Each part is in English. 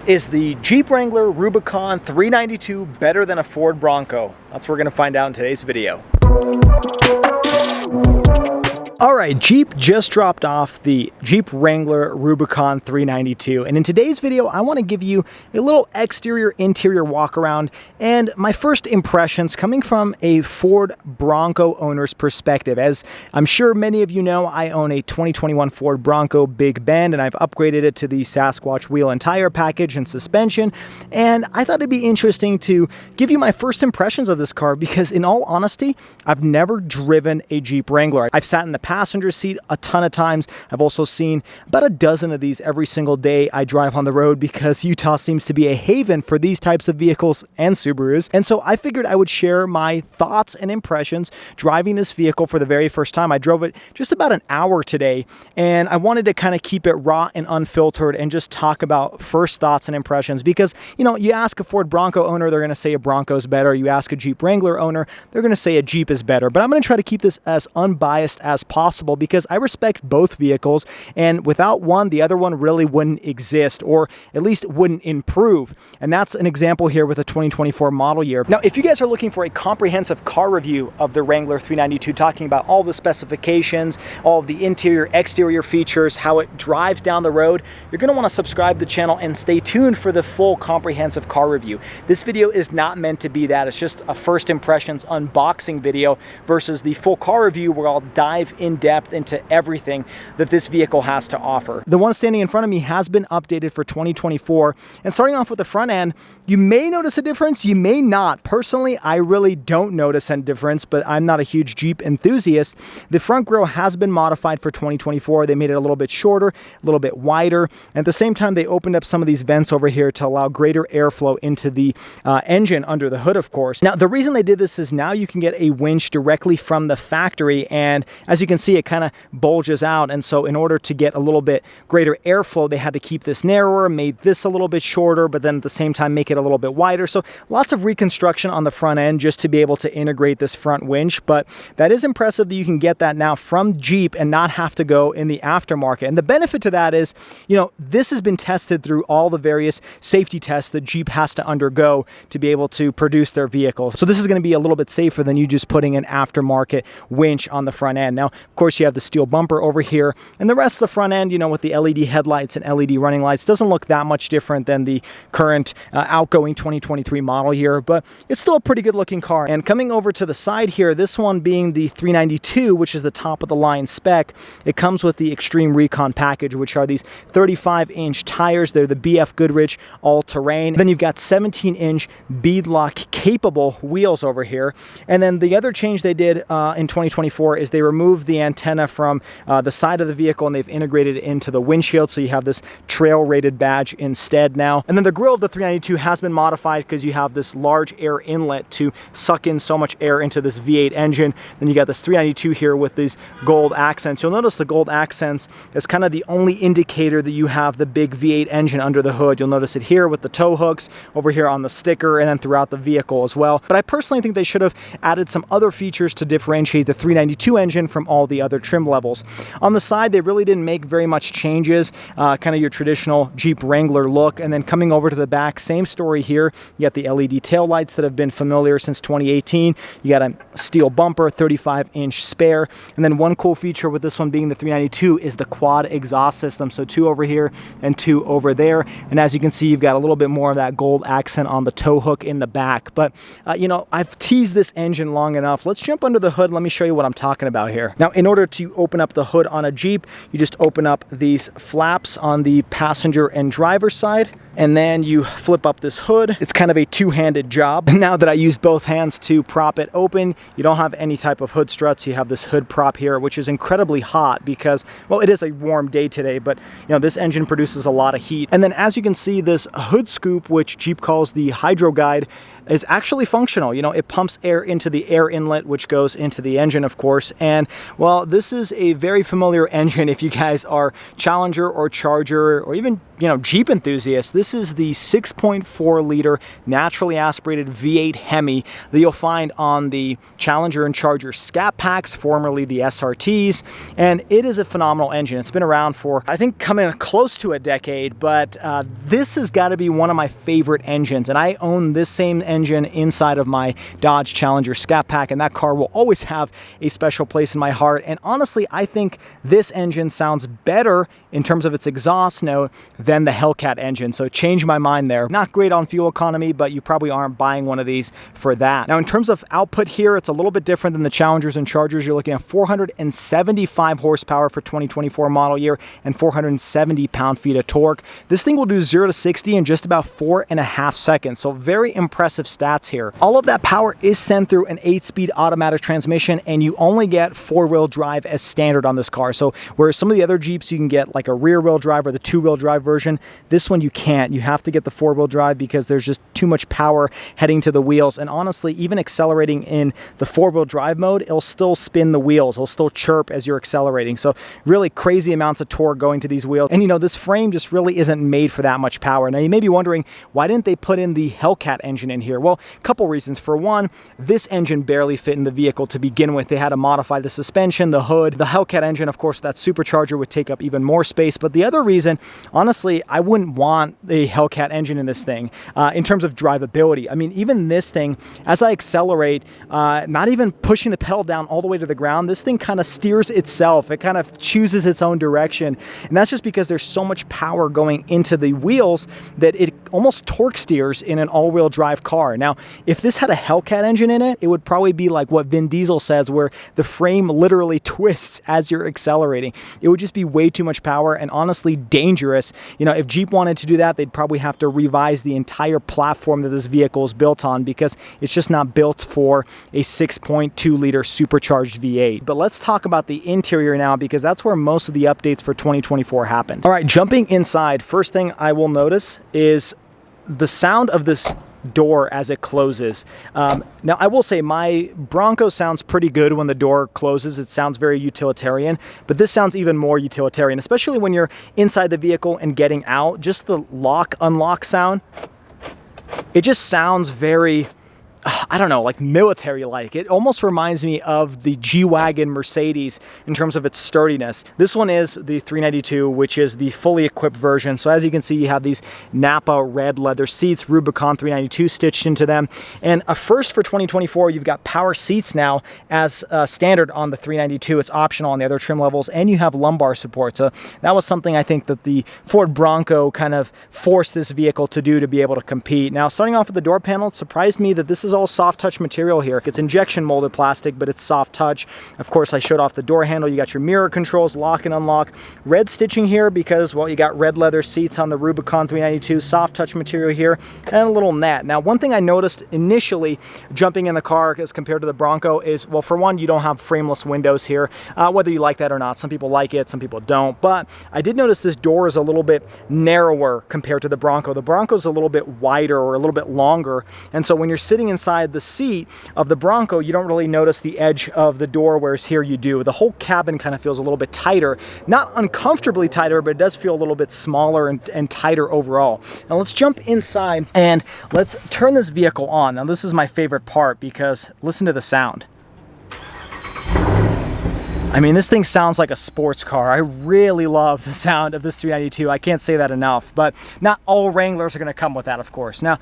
Is the Jeep Wrangler Rubicon 392 better than a Ford Bronco? That's what we're going to find out in today's video. Alright, Jeep just dropped off the Jeep Wrangler Rubicon 392, and in today's video I want to give you a little exterior-interior walk around and my first impressions coming from a Ford Bronco owner's perspective. As I'm sure many of you know, I own a 2021 Ford Bronco Big Bend, and I've upgraded it to the Sasquatch wheel and tire package and suspension, and I thought it'd be interesting to give you my first impressions of this car because, in all honesty, I've never driven a Jeep Wrangler. I've sat in the passenger seat a ton of times. I've also seen about a dozen of these every single day I drive on the road because Utah seems to be a haven for these types of vehicles and Subarus. And so I figured I would share my thoughts and impressions driving this vehicle for the very first time. I drove it just about an hour today, and I wanted to kind of keep it raw and unfiltered and just talk about first thoughts and impressions because, you know, you ask a Ford Bronco owner, they're going to say a Bronco's better. You ask a Jeep Wrangler owner, they're going to say a Jeep is better. But I'm going to try to keep this as unbiased as possible because I respect both vehicles, and without one, the other one really wouldn't exist, or at least wouldn't improve. And that's an example here with a 2024 model year. Now, if you guys are looking for a comprehensive car review of the Wrangler 392, talking about all the specifications, all of the interior, exterior features, how it drives down the road, you're going to want to subscribe to the channel and stay tuned for the full comprehensive car review. This video is not meant to be that. It's just a first impressions unboxing video versus the full car review where I'll dive in depth into everything that this vehicle has to offer. The one standing in front of me has been updated for 2024, and starting off with the front end, you may notice a difference, you may not. Personally, I really don't notice a difference, but I'm not a huge Jeep enthusiast. The front grille has been modified for 2024. They made it a little bit shorter, a little bit wider, and at the same time they opened up some of these vents over here to allow greater airflow into the engine under the hood, of course. Now, the reason they did this is now you can get a winch directly from the factory, and as you can see, it kind of bulges out, and so in order to get a little bit greater airflow, they had to keep this narrower, made this a little bit shorter, but then at the same time make it a little bit wider. So lots of reconstruction on the front end just to be able to integrate this front winch, but that is impressive that you can get that now from Jeep and not have to go in the aftermarket. And the benefit to that is, you know, this has been tested through all the various safety tests that Jeep has to undergo to be able to produce their vehicles. So this is going to be a little bit safer than you just putting an aftermarket winch on the front end. Now, of course, you have the steel bumper over here, and the rest of the front end, you know, with the LED headlights and LED running lights, doesn't look that much different than the current outgoing 2023 model year, but it's still a pretty good looking car. And coming over to the side here, this one being the 392, which is the top of the line spec, it comes with the Extreme Recon package, which are these 35-inch tires. They're the BF Goodrich all-terrain. Then you've got 17-inch beadlock capable wheels over here. And then the other change they did in 2024 is they removed the antenna from the side of the vehicle and they've integrated it into the windshield, so you have this trail rated badge instead now. And then the grille of the 392 has been modified because you have this large air inlet to suck in so much air into this V8 engine. Then you got this 392 here with these gold accents. You'll notice the gold accents is kind of the only indicator that you have the big V8 engine under the hood. You'll notice it here with the tow hooks, over here on the sticker, and then throughout the vehicle as well. But I personally think they should have added some other features to differentiate the 392 engine from all the other trim levels. On the side, they really didn't make very much changes, kind of your traditional Jeep Wrangler look. And then coming over to the back, same story here. You got the LED tail lights that have been familiar since 2018. You got a steel bumper, 35-inch spare. And then one cool feature with this one being the 392 is the quad exhaust system. So two over here and two over there. And as you can see, you've got a little bit more of that gold accent on the tow hook in the back. But, you know, I've teased this engine long enough. Let's jump under the hood. Let me show you what I'm talking about here. Now, in order to open up the hood on a Jeep, you just open up these flaps on the passenger and driver side, and then you flip up this hood. It's kind of a two-handed job. Now that I use both hands to prop it open, you don't have any type of hood struts. You have this hood prop here, which is incredibly hot because, well, it is a warm day today, but you know, this engine produces a lot of heat. And then as you can see, this hood scoop, which Jeep calls the Hydro Guide, is actually functional. You know, it pumps air into the air inlet, which goes into the engine, of course. And well, this is a very familiar engine if you guys are Challenger or Charger or even, you know, Jeep enthusiasts. This this is the 6.4 liter naturally aspirated V8 Hemi that you'll find on the Challenger and Charger Scat Packs, formerly the SRTs, and it is a phenomenal engine. It's been around for, I think, coming close to a decade, but this has got to be one of my favorite engines, and I own this same engine inside of my Dodge Challenger Scat Pack, and that car will always have a special place in my heart. And honestly, I think this engine sounds better in terms of its exhaust note than the Hellcat engine, so change my mind there. Not great on fuel economy, but you probably aren't buying one of these for that. Now, in terms of output here, it's a little bit different than the Challengers and Chargers. You're looking at 475 horsepower for 2024 model year and 470 pound-feet of torque. This thing will do 0 to 60 in just about 4.5 seconds, so very impressive stats here. All of that power is sent through an 8-speed automatic transmission, and you only get 4-wheel drive as standard on this car. So whereas some of the other Jeeps you can get like a rear-wheel drive or the 2-wheel drive version, this one you can't. You have to get the 4-wheel drive because there's just too much power heading to the wheels. And honestly, even accelerating in the 4-wheel drive mode, it'll still spin the wheels. It'll still chirp as you're accelerating. So really crazy amounts of torque going to these wheels. And you know, this frame just really isn't made for that much power. Now you may be wondering, why didn't they put in the Hellcat engine in here? Well, a couple reasons. For one, this engine barely fit in the vehicle to begin with. They had to modify the suspension, the hood. The Hellcat engine, of course, that supercharger would take up even more space. But the other reason, honestly, I wouldn't want a Hellcat engine in this thing in terms of drivability. I mean, even this thing, as I accelerate, not even pushing the pedal down all the way to the ground, this thing kind of steers itself. It kind of chooses its own direction. And that's just because there's so much power going into the wheels that it almost torque steers in an all-wheel drive car. Now, if this had a Hellcat engine in it, it would probably be like what Vin Diesel says, where the frame literally twists as you're accelerating. It would just be way too much power and honestly dangerous. You know, if Jeep wanted to do that, they'd probably have to revise the entire platform that this vehicle is built on, because it's just not built for a 6.2 liter supercharged V8. But let's talk about the interior now, because that's where most of the updates for 2024 happened. All right, jumping inside, first thing I will notice is the sound of this door as it closes. Now, I will say my Bronco sounds pretty good when the door closes. It sounds very utilitarian, but this sounds even more utilitarian, especially when you're inside the vehicle and getting out. Just the lock-unlock sound, it just sounds very, I don't know, like military-like. It almost reminds me of the G-Wagon Mercedes in terms of its sturdiness. This one is the 392, which is the fully equipped version. So as you can see, you have these Napa red leather seats, Rubicon 392 stitched into them. And a first for 2024, you've got power seats now as standard on the 392. It's optional on the other trim levels, and you have lumbar support. So that was something I think that the Ford Bronco kind of forced this vehicle to do to be able to compete. Now, starting off with the door panel, it surprised me that this is all soft touch material here. It's injection molded plastic, but it's soft touch. Of course, I showed off the door handle. You got your mirror controls, lock and unlock. Red stitching here because, well, you got red leather seats on the Rubicon 392, soft touch material here, and a little net. Now, one thing I noticed initially jumping in the car as compared to the Bronco is, well, for one, you don't have frameless windows here, whether you like that or not. Some people like it, some people don't. But I did notice this door is a little bit narrower compared to the Bronco. The Bronco's a little bit wider or a little bit longer. And so when you're sitting inside the seat of the Bronco, you don't really notice the edge of the door, whereas here you do. The whole cabin kind of feels a little bit tighter. Not uncomfortably tighter, but it does feel a little bit smaller and tighter overall. Now let's jump inside and let's turn this vehicle on. Now this is my favorite part because listen to the sound. I mean, this thing sounds like a sports car. I really love the sound of this 392. I can't say that enough, but not all Wranglers are going to come with that, of course. Now,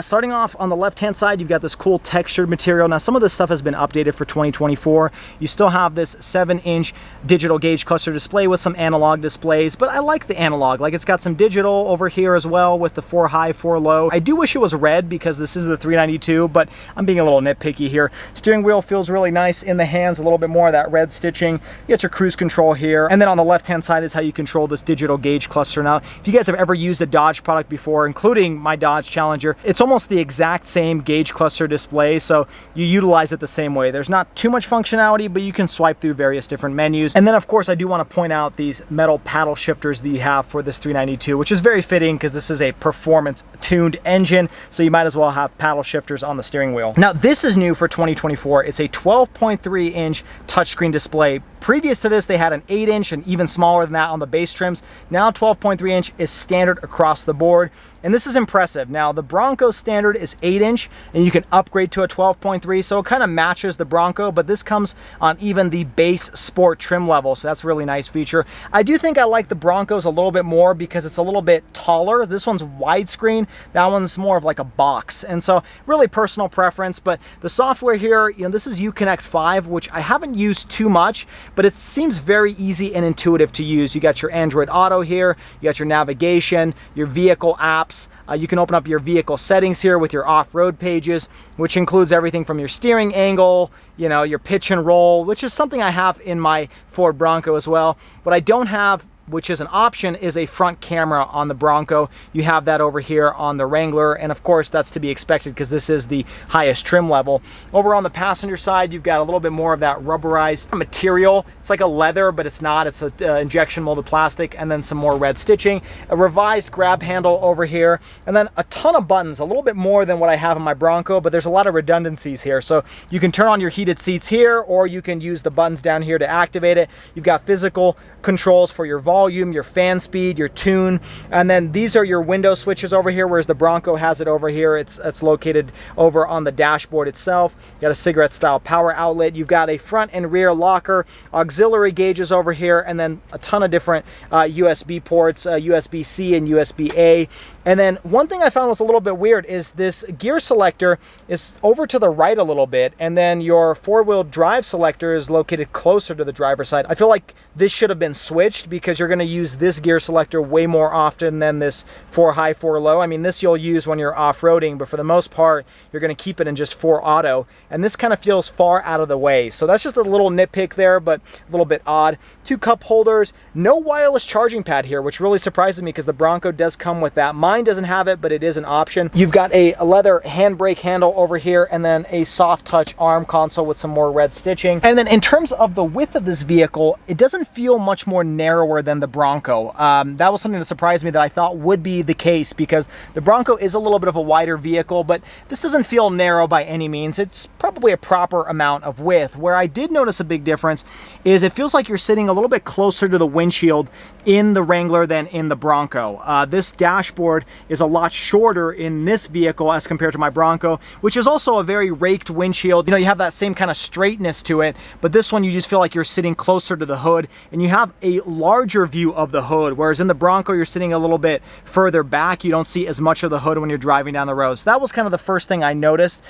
starting off on the left-hand side, you've got this cool textured material. Now, some of this stuff has been updated for 2024. You still have this 7-inch digital gauge cluster display with some analog displays, but I like the analog. Like, it's got some digital over here as well with the 4 high, 4 low. I do wish it was red because this is the 392, but I'm being a little nitpicky here. Steering wheel feels really nice in the hands, a little bit more of that red stitching. You get your cruise control here, and then on the left hand side is how you control this digital gauge cluster. Now, if you guys have ever used a Dodge product before, including my Dodge Challenger, it's almost the exact same gauge cluster display, so you utilize it the same way. There's not too much functionality, but you can swipe through various different menus. And then of course I do want to point out these metal paddle shifters that you have for this 392, which is very fitting because this is a performance tuned engine, so you might as well have paddle shifters on the steering wheel. Now this is new for 2024. It's a 12.3 inch touchscreen display, Previous to this, they had an 8-inch and even smaller than that on the base trims. Now 12.3 inch is standard across the board. And this is impressive. Now the Bronco standard is 8-inch and you can upgrade to a 12.3, so it kind of matches the Bronco, but this comes on even the base sport trim level, so that's a really nice feature. I do think I like the Broncos a little bit more because it's a little bit taller. This one's widescreen, that one's more of like a box, and so really personal preference. But the software here, you know, this is Uconnect 5, which I haven't used too much, but it seems very easy and intuitive to use. You got your Android Auto here, you got your navigation, your vehicle apps. You can open up your vehicle settings here with your off-road pages, which includes everything from your steering angle, you know, your pitch and roll, which is something I have in my Ford Bronco as well. What I don't have, which is an option, is a front camera on the Bronco. You have that over here on the Wrangler, and of course that's to be expected because this is the highest trim level. Over on the passenger side, you've got a little bit more of that rubberized material. It's like a leather, but it's not. It's a injection molded plastic, and then some more red stitching, a revised grab handle over here, and then a ton of buttons, a little bit more than what I have in my Bronco, but there's a lot of redundancies here. So you can turn on your heated seats here, or you can use the buttons down here to activate it. You've got physical controls for your volume, your fan speed, your tune, and then these are your window switches over here, whereas the Bronco has it over here. It's located over on the dashboard itself. You got a cigarette style power outlet. You've got a front and rear locker, auxiliary gauges over here, and then a ton of different USB ports, USB-C and USB-A. And then one thing I found was a little bit weird is this gear selector is over to the right a little bit, and then your four-wheel drive selector is located closer to the driver's side. I feel like this should have been switched because you're going to use this gear selector way more often than this 4 high, 4 low. I mean, this you'll use when you're off-roading, but for the most part, you're going to keep it in just 4 auto, and this kind of feels far out of the way. So that's just a little nitpick there, but a little bit odd. 2 cup holders, no wireless charging pad here, which really surprises me because the Bronco does come with that. Mine doesn't have it, but it is an option. You've got a leather handbrake handle over here, and then a soft touch arm console with some more red stitching. And then in terms of the width of this vehicle, it doesn't feel much more narrower than the Bronco. That was something that surprised me that I thought would be the case because the Bronco is a little bit of a wider vehicle, but this doesn't feel narrow by any means. It's probably a proper amount of width. Where I did notice a big difference is it feels like you're sitting a little bit closer to the windshield in the Wrangler than in the Bronco. This dashboard is a lot shorter in this vehicle as compared to my Bronco, which is also a very raked windshield. You know, you have that same kind of straightness to it, but this one you just feel like you're sitting closer to the hood and you have a larger view of the hood, whereas in the Bronco you're sitting a little bit further back. You don't see as much of the hood when you're driving down the road. So that was kind of the first thing I noticed.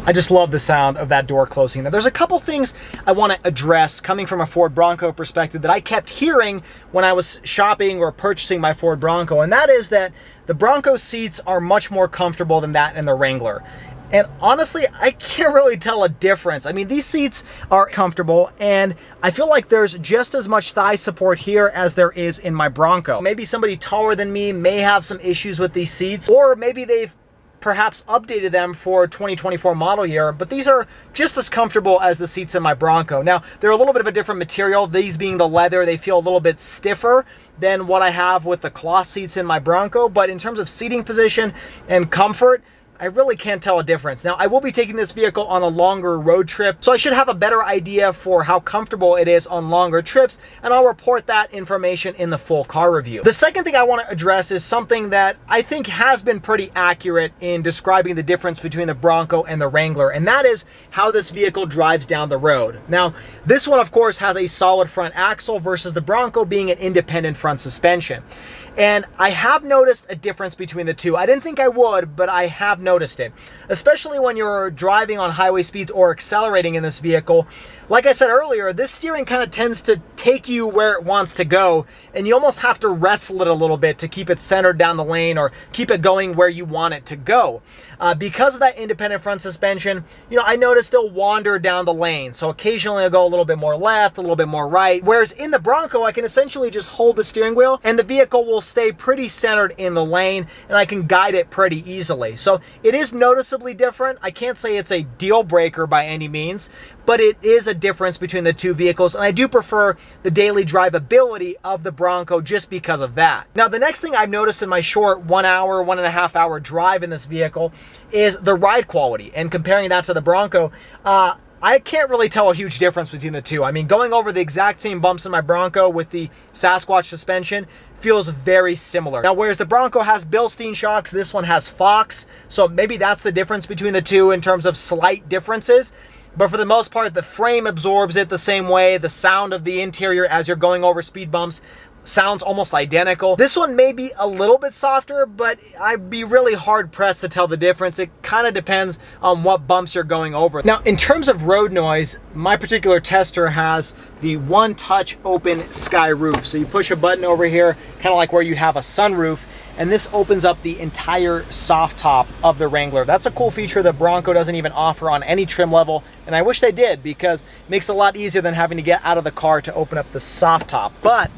I just love the sound of that door closing. Now, there's a couple things I want to address coming from a Ford Bronco perspective that I kept hearing when I was shopping or purchasing my Ford Bronco, and that is that the Bronco seats are much more comfortable than that in the Wrangler. And honestly, I can't really tell a difference. I mean, these seats are comfortable, and I feel like there's just as much thigh support here as there is in my Bronco. Maybe somebody taller than me may have some issues with these seats, or maybe they've perhaps updated them for 2024 model year, but these are just as comfortable as the seats in my Bronco. Now, they're a little bit of a different material. These being the leather, they feel a little bit stiffer than what I have with the cloth seats in my Bronco, but in terms of seating position and comfort, I really can't tell a difference. Now, I will be taking this vehicle on a longer road trip, so I should have a better idea for how comfortable it is on longer trips, and I'll report that information in the full car review. The second thing I want to address is something that I think has been pretty accurate in describing the difference between the Bronco and the Wrangler, and that is how this vehicle drives down the road. Now, this one, of course, has a solid front axle versus the Bronco being an independent front suspension. And I have noticed a difference between the two. I didn't think I would, but I have noticed it. Especially when you're driving on highway speeds or accelerating in this vehicle. Like I said earlier, this steering kind of tends to take you where it wants to go, and you almost have to wrestle it a little bit to keep it centered down the lane or keep it going where you want it to go. Because of that independent front suspension, you know, I noticed it'll wander down the lane. So occasionally I'll go a little bit more left, a little bit more right. Whereas in the Bronco, I can essentially just hold the steering wheel and the vehicle will stay pretty centered in the lane, and I can guide it pretty easily. So it is noticeably different. I can't say it's a deal breaker by any means, but it is a difference between the two vehicles, and I do prefer the daily drivability of the Bronco just because of that. Now, the next thing I've noticed in my short 1 hour, 1.5 hour drive in this vehicle is the ride quality, and comparing that to the Bronco, I can't really tell a huge difference between the two. I mean, going over the exact same bumps in my Bronco with the Sasquatch suspension feels very similar. Now, whereas the Bronco has Bilstein shocks, this one has Fox. So maybe that's the difference between the two in terms of slight differences. But for the most part, the frame absorbs it the same way. The sound of the interior as you're going over speed bumps sounds almost identical. This one may be a little bit softer, but I'd be really hard pressed to tell the difference. It kind of depends on what bumps you're going over. Now, in terms of road noise, my particular tester has the one touch open sky roof. So you push a button over here, kind of like where you have a sunroof, and this opens up the entire soft top of the Wrangler. That's a cool feature that Bronco doesn't even offer on any trim level, and I wish they did, because it makes it a lot easier than having to get out of the car to open up the soft top. But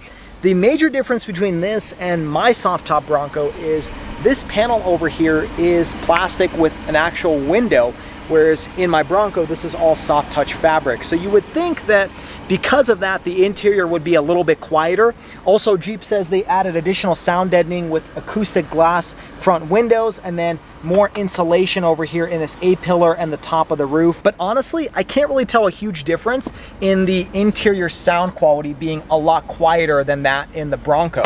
the major difference between this and my soft top Bronco is this panel over here is plastic with an actual window, whereas in my Bronco, this is all soft touch fabric. So you would think that because of that, the interior would be a little bit quieter. Also, Jeep says they added additional sound deadening with acoustic glass front windows, and then more insulation over here in this A-pillar and the top of the roof. But honestly, I can't really tell a huge difference in the interior sound quality being a lot quieter than that in the Bronco.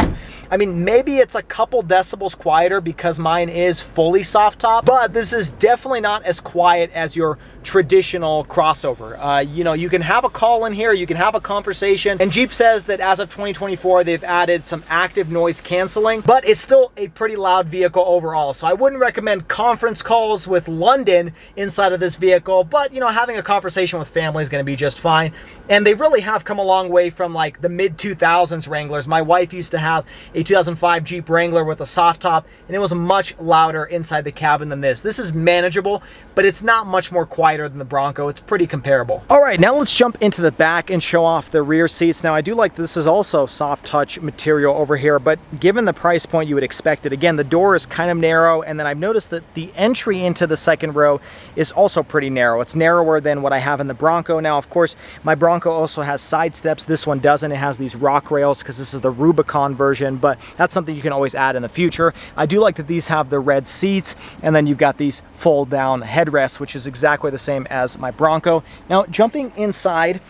I mean, maybe it's a couple decibels quieter because mine is fully soft top, but this is definitely not as quiet as your traditional crossover. You know, you can have a call in here, you can have a conversation, and Jeep says that as of 2024, they've added some active noise canceling, but it's still a pretty loud vehicle overall. So I wouldn't recommend conference calls with London inside of this vehicle, but you know, having a conversation with family is going to be just fine. And they really have come a long way from like the mid 2000s Wranglers. My wife used to have a 2005 Jeep Wrangler with a soft top, and it was much louder inside the cabin than this. This is manageable, but it's not much more quieter than the Bronco. It's pretty comparable. All right, now let's jump into the back and show off the rear seats. Now, I do like this is also soft touch material over here, but given the price point, you would expect it. Again, the door is kind of narrow, and then I've noticed that the entry into the second row is also pretty narrow. It's narrower than what I have in the Bronco. Now, of course, my Bronco also has side steps. This one doesn't. It has these rock rails because this is the Rubicon version, but that's something you can always add in the future. I do like that these have the red seats, and then you've got these fold down headrests, which is exactly the same as my Bronco. Now, jumping inside,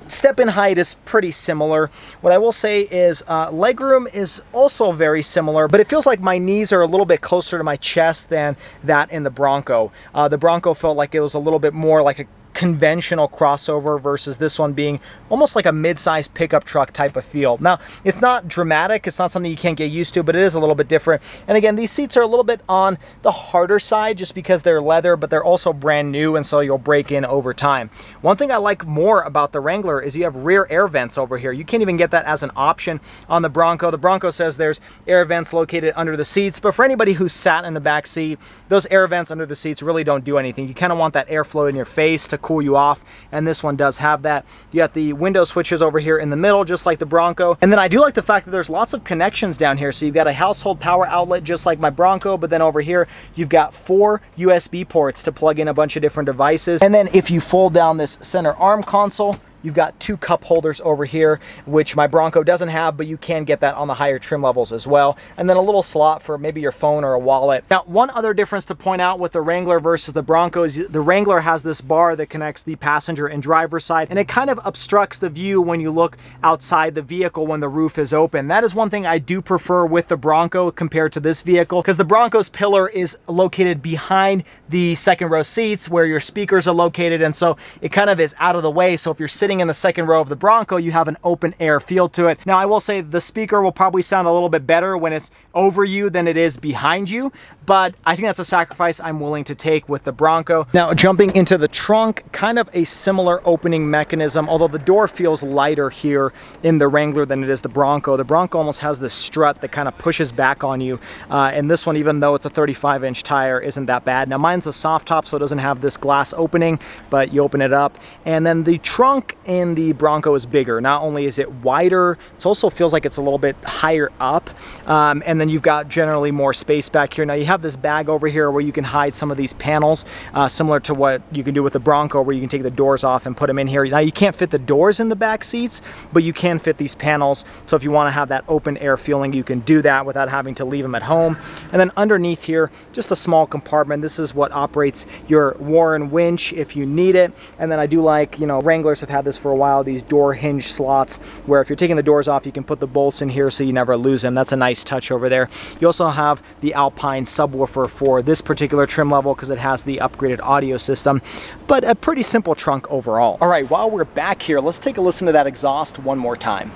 step-in height is pretty similar. What I will say is legroom is also very similar, but it feels like my knees are a little bit closer to my chest than that in the Bronco. The Bronco felt like it was a little bit more like a conventional crossover versus this one being almost like a mid-sized pickup truck type of feel. Now, it's not dramatic, it's not something you can't get used to, but it is a little bit different. And again, these seats are a little bit on the harder side just because they're leather, but they're also brand new, and so you'll break in over time. One thing I like more about the Wrangler is you have rear air vents over here. You can't even get that as an option on the Bronco. The Bronco says there's air vents located under the seats, but for anybody who's sat in the back seat, those air vents under the seats really don't do anything. You kind of want that airflow in your face to cool you off, and this one does have that. You got the window switches over here in the middle, just like the Bronco. And then I do like the fact that there's lots of connections down here. So you've got a household power outlet just like my Bronco, but then over here you've got 4 USB ports to plug in a bunch of different devices. And then if you fold down this center arm console, you've got 2 cup holders over here, which my Bronco doesn't have, but you can get that on the higher trim levels as well. And then a little slot for maybe your phone or a wallet. Now, one other difference to point out with the Wrangler versus the Bronco is the Wrangler has this bar that connects the passenger and driver side, and it kind of obstructs the view when you look outside the vehicle when the roof is open. That is one thing I do prefer with the Bronco compared to this vehicle, because the Bronco's pillar is located behind the second row seats where your speakers are located, and so it kind of is out of the way. So if you're sitting in the second row of the Bronco, you have an open air feel to it. Now, I will say the speaker will probably sound a little bit better when it's over you than it is behind you, but I think that's a sacrifice I'm willing to take with the Bronco. Now, jumping into the trunk, kind of a similar opening mechanism, although the door feels lighter here in the Wrangler than it is the Bronco. The Bronco almost has this strut that kind of pushes back on you, and this one, even though it's a 35-inch tire, isn't that bad. Now, mine's a soft top, so it doesn't have this glass opening, but you open it up, and then the trunk in the Bronco is bigger. Not only is it wider, it also feels like it's a little bit higher up, and then you've got generally more space back here. Now, you have this bag over here where you can hide some of these panels, similar to what you can do with the Bronco, where you can take the doors off and put them in here. Now you can't fit the doors in the back seats, but you can fit these panels. So if you want to have that open air feeling, you can do that without having to leave them at home. And then underneath here, just a small compartment. This is what operates your Warren winch if you need it. And then I do like, you know, Wranglers have had this for a while, these door hinge slots, where if you're taking the doors off, you can put the bolts in here so you never lose them. That's a nice touch over there. You also have the Alpine subwoofer for this particular trim level because it has the upgraded audio system, but a pretty simple trunk overall. All right, while we're back here, let's take a listen to that exhaust one more time.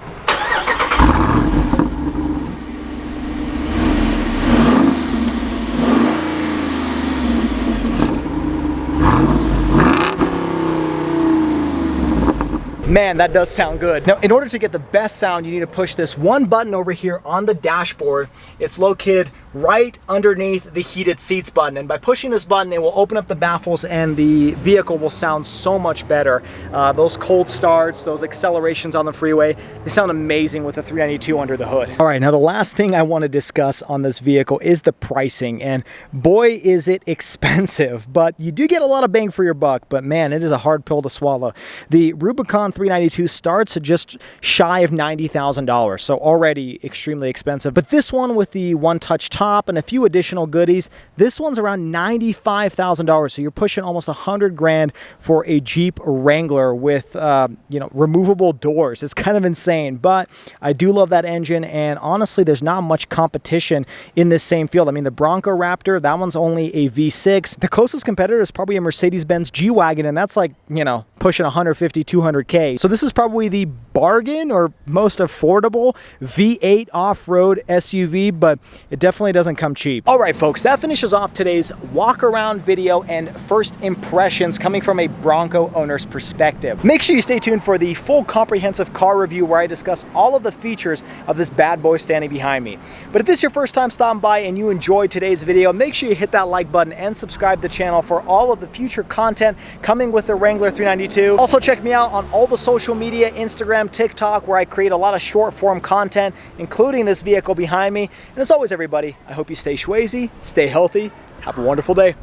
Man, that does sound good. Now, in order to get the best sound, you need to push this one button over here on the dashboard. It's located right underneath the heated seats button. And by pushing this button, it will open up the baffles and the vehicle will sound so much better. Those cold starts, those accelerations on the freeway, they sound amazing with the 392 under the hood. All right, now the last thing I want to discuss on this vehicle is the pricing. And boy, is it expensive, but you do get a lot of bang for your buck. But man, it is a hard pill to swallow. The Rubicon 392 starts at just shy of $90,000, so already extremely expensive. But this one with the one-touch top and a few additional goodies, this one's around $95,000, so you're pushing almost 100 grand for a Jeep Wrangler with you know, removable doors. It's kind of insane, but I do love that engine, and honestly, there's not much competition in this same field. I mean, the Bronco Raptor, that one's only a V6. The closest competitor is probably a Mercedes-Benz G-Wagon, and that's like, you know, pushing 150, 200K. So this is probably the bargain or most affordable V8 off-road SUV, but it definitely doesn't come cheap. All right, folks, that finishes off today's walk around video and first impressions coming from a Bronco owner's perspective. Make sure you stay tuned for the full comprehensive car review where I discuss all of the features of this bad boy standing behind me. But if this is your first time stopping by and you enjoyed today's video, make sure you hit that like button and subscribe to the channel for all of the future content coming with the Wrangler 392. Also check me out on all the social media, Instagram, TikTok, where I create a lot of short form content, including this vehicle behind me. And as always, everybody, I hope you stay schwazy, stay healthy, have a wonderful day.